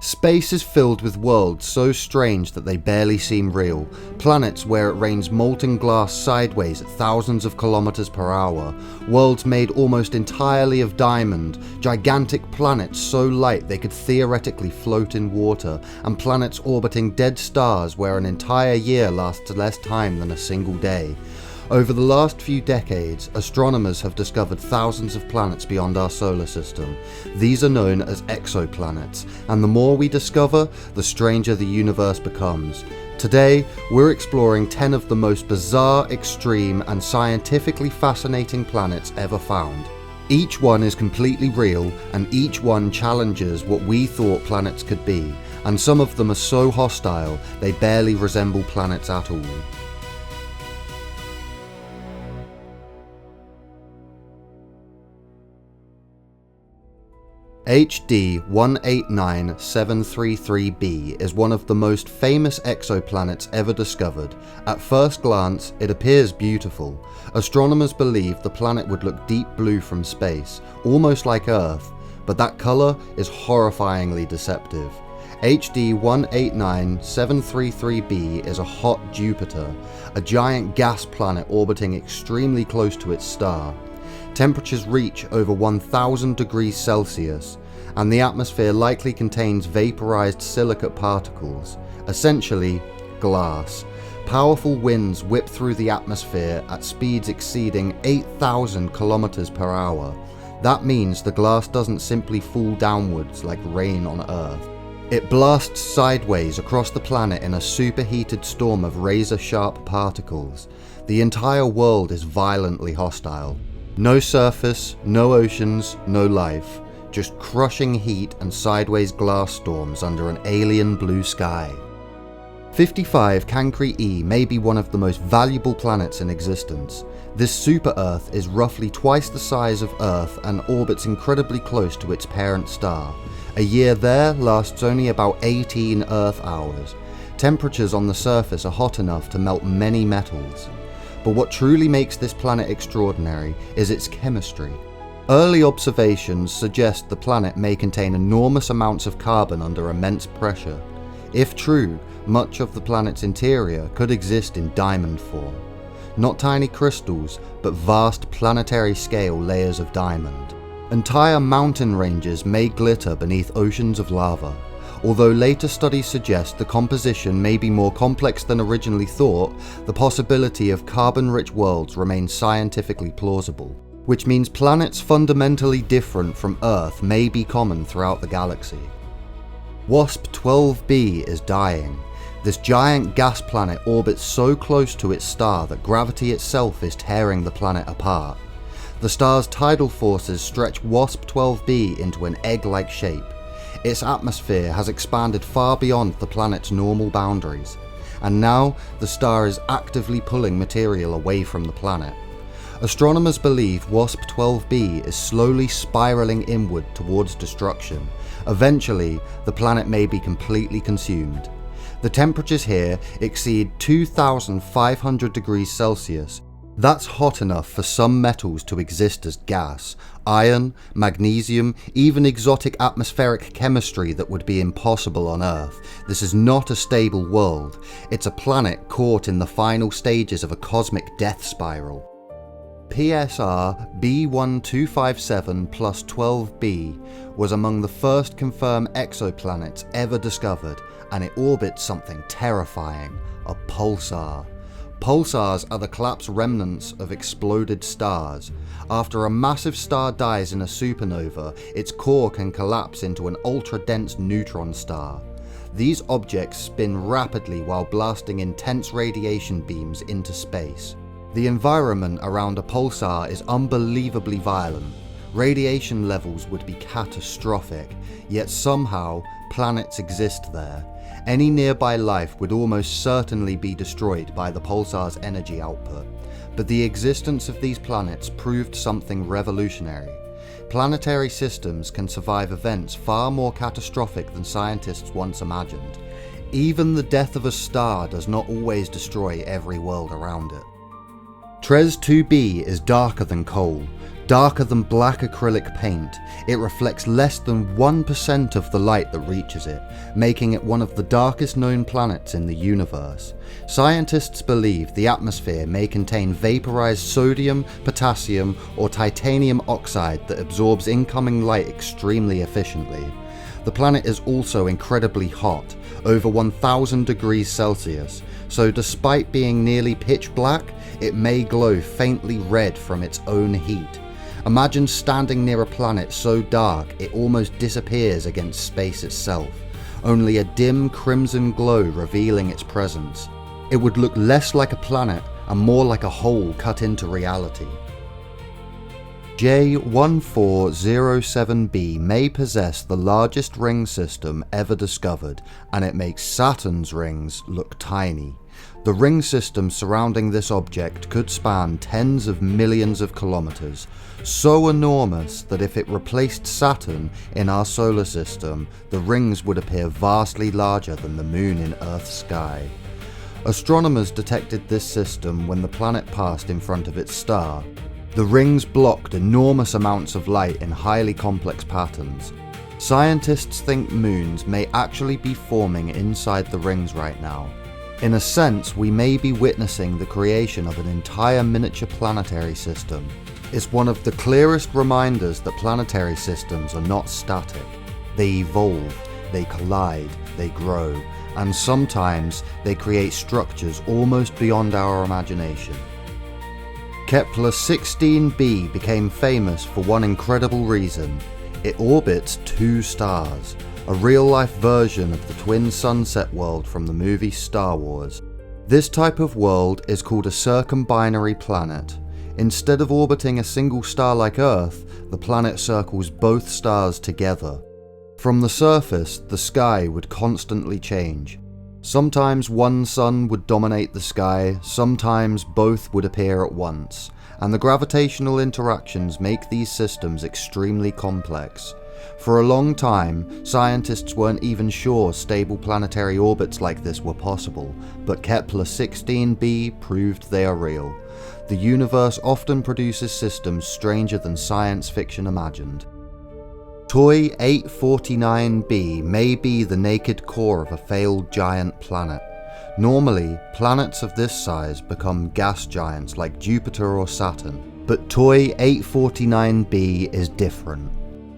Space is filled with worlds so strange that they barely seem real. Planets where it rains molten glass sideways at thousands of kilometers per hour. Worlds made almost entirely of diamond. Gigantic planets so light they could theoretically float in water. And planets orbiting dead stars where an entire year lasts less time than a single day. Over the last few decades, astronomers have discovered thousands of planets beyond our solar system. These are known as exoplanets, and the more we discover, the stranger the universe becomes. Today, we're exploring 10 of the most bizarre, extreme, and scientifically fascinating planets ever found. Each one is completely real, and each one challenges what we thought planets could be, and some of them are so hostile, they barely resemble planets at all. HD 189733b is one of the most famous exoplanets ever discovered. At first glance, it appears beautiful. Astronomers believe the planet would look deep blue from space, almost like Earth, but that colour is horrifyingly deceptive. HD 189733b is a hot Jupiter, a giant gas planet orbiting extremely close to its star. Temperatures reach over 1000 degrees Celsius, and the atmosphere likely contains vaporized silicate particles, essentially glass. Powerful winds whip through the atmosphere at speeds exceeding 8,000 kilometers per hour. That means the glass doesn't simply fall downwards like rain on Earth. It blasts sideways across the planet in a superheated storm of razor-sharp particles. The entire world is violently hostile. No surface, no oceans, no life. Just crushing heat and sideways glass storms under an alien blue sky. 55 Cancri E may be one of the most valuable planets in existence. This super-Earth is roughly twice the size of Earth and orbits incredibly close to its parent star. A year there lasts only about 18 Earth hours. Temperatures on the surface are hot enough to melt many metals. But what truly makes this planet extraordinary is its chemistry. Early observations suggest the planet may contain enormous amounts of carbon under immense pressure. If true, much of the planet's interior could exist in diamond form. Not tiny crystals, but vast planetary-scale layers of diamond. Entire mountain ranges may glitter beneath oceans of lava. Although later studies suggest the composition may be more complex than originally thought, the possibility of carbon-rich worlds remains scientifically plausible, which means planets fundamentally different from Earth may be common throughout the galaxy. WASP-12b is dying. This giant gas planet orbits so close to its star that gravity itself is tearing the planet apart. The star's tidal forces stretch WASP-12b into an egg-like shape. Its atmosphere has expanded far beyond the planet's normal boundaries, and now the star is actively pulling material away from the planet. Astronomers believe WASP-12b is slowly spiraling inward towards destruction. Eventually, the planet may be completely consumed. The temperatures here exceed 2,500 degrees Celsius. That's hot enough for some metals to exist as gas. Iron, magnesium, even exotic atmospheric chemistry that would be impossible on Earth. This is not a stable world. It's a planet caught in the final stages of a cosmic death spiral. PSR B1257 plus 12b was among the first confirmed exoplanets ever discovered, and it orbits something terrifying, a pulsar. Pulsars are the collapsed remnants of exploded stars. After a massive star dies in a supernova, its core can collapse into an ultra-dense neutron star. These objects spin rapidly while blasting intense radiation beams into space. The environment around a pulsar is unbelievably violent. Radiation levels would be catastrophic, yet somehow planets exist there. Any nearby life would almost certainly be destroyed by the pulsar's energy output. But the existence of these planets proved something revolutionary. Planetary systems can survive events far more catastrophic than scientists once imagined. Even the death of a star does not always destroy every world around it. Tres 2b is darker than coal, darker than black acrylic paint. It reflects less than 1% of the light that reaches it, making it one of the darkest known planets in the universe. Scientists believe the atmosphere may contain vaporized sodium, potassium, or titanium oxide that absorbs incoming light extremely efficiently. The planet is also incredibly hot, over 1000 degrees Celsius, so despite being nearly pitch black, it may glow faintly red from its own heat. Imagine standing near a planet so dark it almost disappears against space itself, only a dim crimson glow revealing its presence. It would look less like a planet and more like a hole cut into reality. J1407b may possess the largest ring system ever discovered, and it makes Saturn's rings look tiny. The ring system surrounding this object could span tens of millions of kilometers, so enormous that if it replaced Saturn in our solar system, the rings would appear vastly larger than the moon in Earth's sky. Astronomers detected this system when the planet passed in front of its star. The rings blocked enormous amounts of light in highly complex patterns. Scientists think moons may actually be forming inside the rings right now. In a sense, we may be witnessing the creation of an entire miniature planetary system. It's one of the clearest reminders that planetary systems are not static. They evolve, they collide, they grow, and sometimes they create structures almost beyond our imagination. Kepler 16b became famous for one incredible reason. It orbits two stars, a real-life version of the twin sunset world from the movie Star Wars. This type of world is called a circumbinary planet. Instead of orbiting a single star like Earth, the planet circles both stars together. From the surface, the sky would constantly change. Sometimes one sun would dominate the sky, sometimes both would appear at once, and the gravitational interactions make these systems extremely complex. For a long time, scientists weren't even sure stable planetary orbits like this were possible, but Kepler 16b proved they are real. The universe often produces systems stranger than science fiction imagined. TOI 849b may be the naked core of a failed giant planet. Normally, planets of this size become gas giants like Jupiter or Saturn, but TOI 849b is different.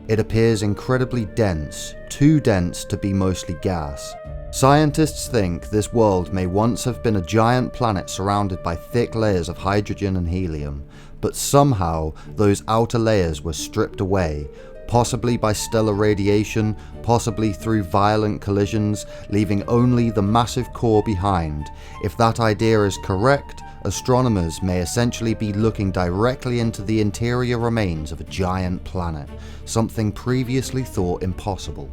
It appears incredibly dense, too dense to be mostly gas. Scientists think this world may once have been a giant planet surrounded by thick layers of hydrogen and helium, but somehow those outer layers were stripped away, possibly by stellar radiation, possibly through violent collisions, leaving only the massive core behind. If that idea is correct, astronomers may essentially be looking directly into the interior remains of a giant planet, something previously thought impossible.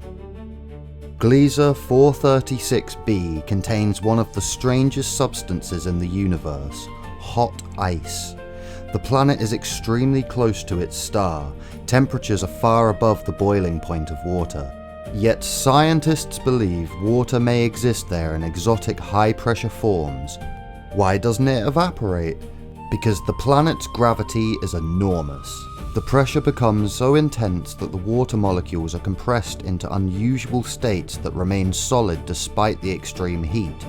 Gliese 436b contains one of the strangest substances in the universe, hot ice. The planet is extremely close to its star. Temperatures are far above the boiling point of water. Yet scientists believe water may exist there in exotic high-pressure forms. Why doesn't it evaporate? Because the planet's gravity is enormous. The pressure becomes so intense that the water molecules are compressed into unusual states that remain solid despite the extreme heat.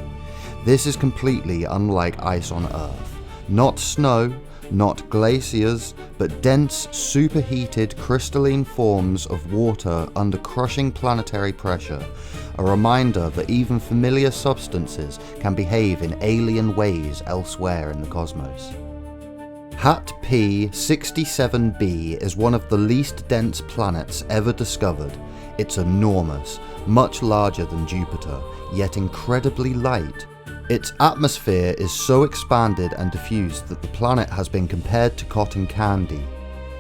This is completely unlike ice on Earth. Not snow, not glaciers, but dense, superheated, crystalline forms of water under crushing planetary pressure, a reminder that even familiar substances can behave in alien ways elsewhere in the cosmos. HAT P 67b is one of the least dense planets ever discovered. It's enormous, much larger than Jupiter, yet incredibly light. Its atmosphere is so expanded and diffused that the planet has been compared to cotton candy.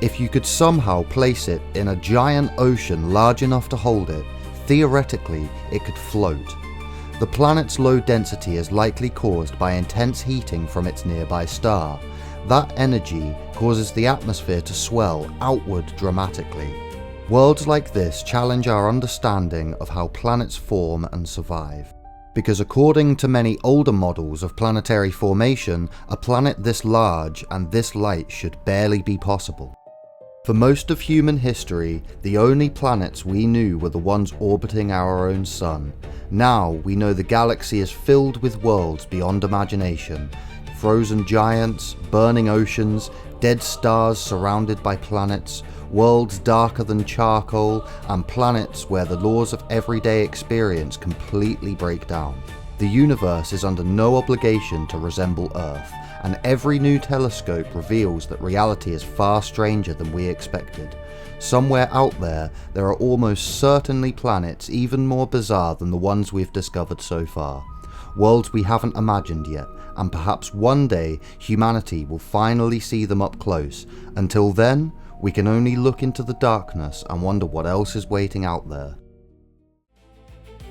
If you could somehow place it in a giant ocean large enough to hold it, theoretically it could float. The planet's low density is likely caused by intense heating from its nearby star. That energy causes the atmosphere to swell outward dramatically. Worlds like this challenge our understanding of how planets form and survive. because according to many older models of planetary formation, a planet this large and this light should barely be possible. For most of human history, the only planets we knew were the ones orbiting our own sun. Now we know the galaxy is filled with worlds beyond imagination. Frozen giants, burning oceans, dead stars surrounded by planets, worlds darker than charcoal, and planets where the laws of everyday experience completely break down. The universe is under no obligation to resemble Earth, and every new telescope reveals that reality is far stranger than we expected. Somewhere out there are almost certainly planets even more bizarre than the ones we've discovered so far. Worlds we haven't imagined yet, and perhaps one day humanity will finally see them up close. Until then, we can only look into the darkness and wonder what else is waiting out there.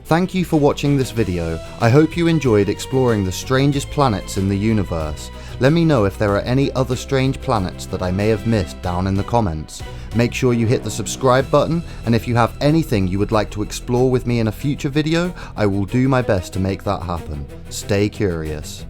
Thank you for watching this video. I hope you enjoyed exploring the strangest planets in the universe. Let me know if there are any other strange planets that I may have missed down in the comments. Make sure you hit the subscribe button, and if you have anything you would like to explore with me in a future video, I will do my best to make that happen. Stay curious.